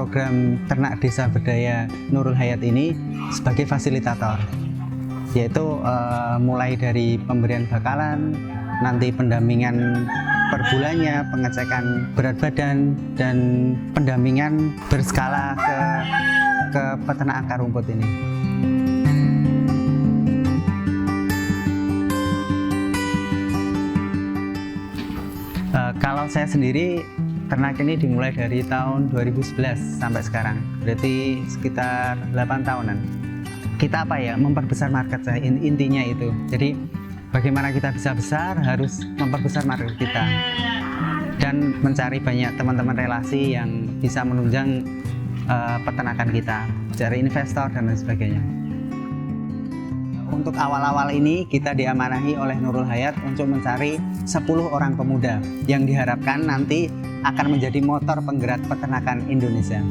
program Ternak Desa Berdaya Nurul Hayat ini sebagai fasilitator, yaitu mulai dari pemberian bakalan, nanti pendampingan per bulannya, pengecekan berat badan, dan pendampingan berskala ke peternak akar rumput ini. Kalau saya sendiri, ternak ini dimulai dari tahun 2011 sampai sekarang, berarti sekitar 8 tahunan. Kita memperbesar market saya, intinya itu. Jadi bagaimana kita bisa besar, harus memperbesar market kita dan mencari banyak teman-teman relasi yang bisa menunjang peternakan kita, cari investor dan lain sebagainya. Untuk awal-awal ini kita diamanahi oleh Nurul Hayat untuk mencari 10 orang pemuda yang diharapkan nanti akan menjadi motor penggerak peternakan Indonesia.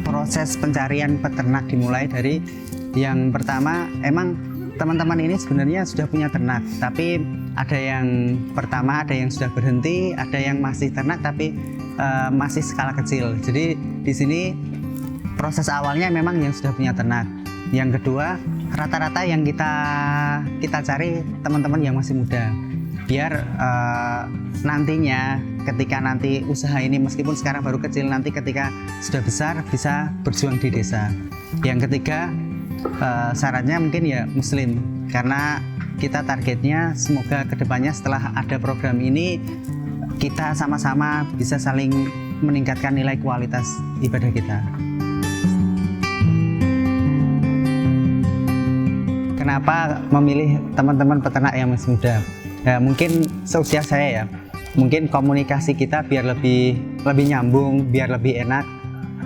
Proses pencarian peternak dimulai dari yang pertama, emang teman-teman ini sebenarnya sudah punya ternak, tapi ada yang pertama, ada yang sudah berhenti, ada yang masih ternak tapi masih skala kecil. Jadi di sini proses awalnya memang yang sudah punya ternak. Yang kedua, rata-rata yang kita cari teman-teman yang masih muda, biar nantinya ketika nanti usaha ini meskipun sekarang baru kecil, nanti ketika sudah besar bisa berjuang di desa. Yang ketiga, syaratnya mungkin ya muslim, karena kita targetnya semoga kedepannya setelah ada program ini kita sama-sama bisa saling meningkatkan nilai kualitas ibadah kita. Kenapa memilih teman-teman peternak yang masih muda? Ya, mungkin seusia saya ya, mungkin komunikasi kita biar lebih nyambung, biar lebih enak.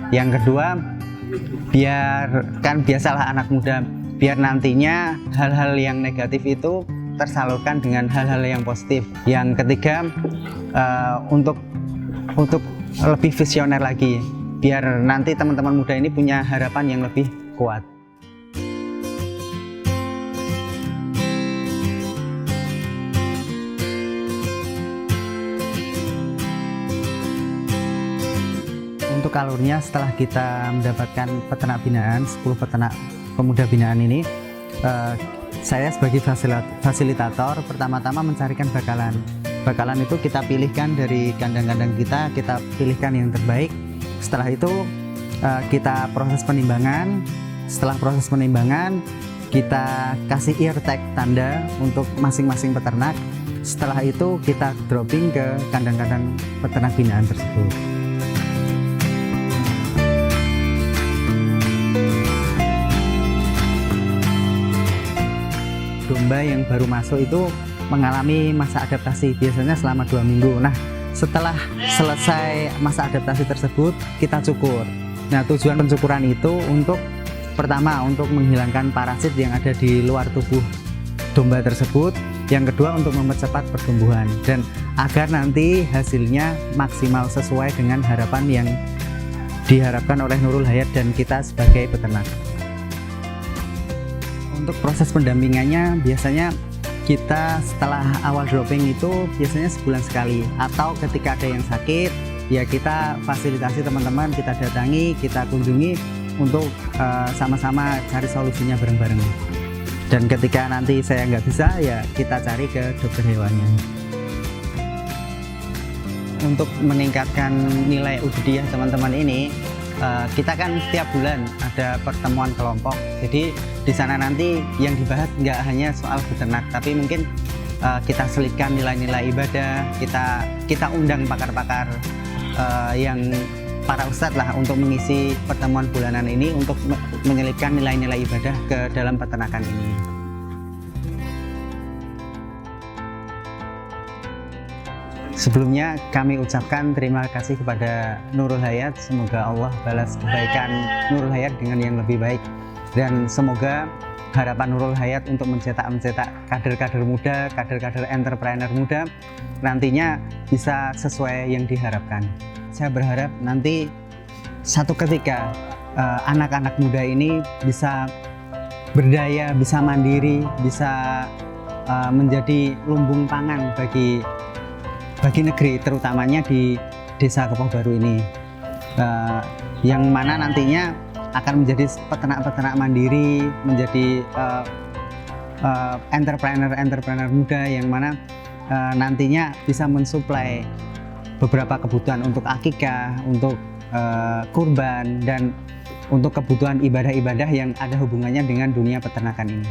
Yang kedua, biar kan biasalah anak muda, biar nantinya hal-hal yang negatif itu tersalurkan dengan hal-hal yang positif. Yang ketiga, untuk lebih visioner lagi, biar nanti teman-teman muda ini punya harapan yang lebih kuat. Untuk alurnya, setelah kita mendapatkan peternak binaan, 10 peternak pemuda binaan ini, saya sebagai fasilitator pertama-tama mencarikan bakalan. Bakalan itu kita pilihkan dari kandang-kandang kita pilihkan yang terbaik. Setelah itu kita proses penimbangan. Setelah proses penimbangan, kita kasih ear tag tanda untuk masing-masing peternak. Setelah itu kita dropping ke kandang-kandang peternak binaan tersebut. Domba yang baru masuk itu mengalami masa adaptasi biasanya selama 2 minggu. Nah, setelah selesai masa adaptasi tersebut kita cukur. Nah, tujuan pencukuran itu pertama untuk menghilangkan parasit yang ada di luar tubuh domba tersebut. Yang kedua untuk mempercepat pertumbuhan dan agar nanti hasilnya maksimal sesuai dengan harapan yang diharapkan oleh Nurul Hayat dan kita sebagai peternak. Untuk proses pendampingannya biasanya kita setelah awal dropping itu biasanya sebulan sekali, atau ketika ada yang sakit ya kita fasilitasi teman-teman, kita datangi, kita kunjungi untuk sama-sama cari solusinya bareng-bareng. Dan ketika nanti saya nggak bisa ya kita cari ke dokter hewannya. Untuk meningkatkan nilai ubudiyah teman-teman ini, kita kan setiap bulan ada pertemuan kelompok. Jadi di sana nanti yang dibahas nggak hanya soal beternak, tapi mungkin kita selipkan nilai-nilai ibadah. Kita undang pakar-pakar yang para ustadz lah untuk mengisi pertemuan bulanan ini untuk menyelipkan nilai-nilai ibadah ke dalam peternakan ini. Sebelumnya kami ucapkan terima kasih kepada Nurul Hayat. Semoga Allah balas kebaikan Nurul Hayat dengan yang lebih baik, dan semoga harapan Nurul Hayat untuk mencetak kader-kader muda, kader-kader entrepreneur muda nantinya bisa sesuai yang diharapkan. Saya berharap nanti satu ketika anak-anak muda ini bisa berdaya, bisa mandiri, bisa menjadi lumbung pangan bagi negeri, terutamanya di desa Kepoh Baru ini, yang mana nantinya akan menjadi peternak-peternak mandiri, menjadi entrepreneur muda yang mana nantinya bisa mensuplai beberapa kebutuhan untuk akikah, untuk kurban, dan untuk kebutuhan ibadah-ibadah yang ada hubungannya dengan dunia peternakan ini.